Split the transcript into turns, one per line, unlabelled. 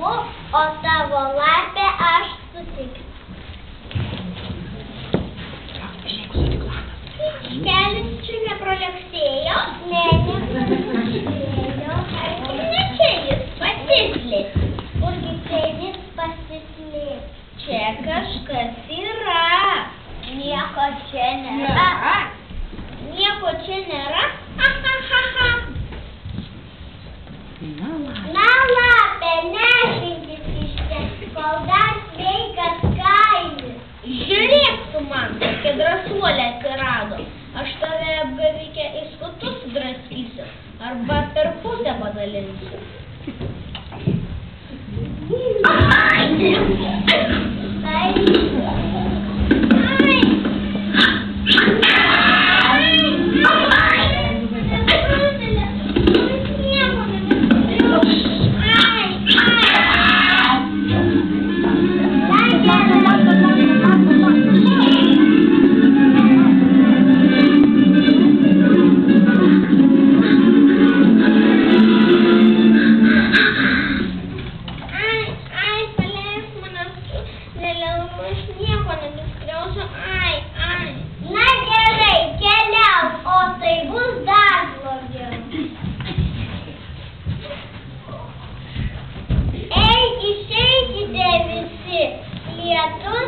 imu, o tavo lapę aš susiksiu. Kelias čia neproleksėjo? Ne, neproleksėjo. Ne čia jis pasislėp. Kurgi čia jis pasislėp? Čia kažkas yra. Nieko čia nėra. Nieko čia nėra? Ha, ha, ha, ha. Na, lapė, nešinkis iš čia, kol dar sveikas kailis. Žiūrėk tu man, kokia drąsuolė atsirado. Aš tave apgavikę į skutus draskysiu, arba per pusę padalinsiu. Lietus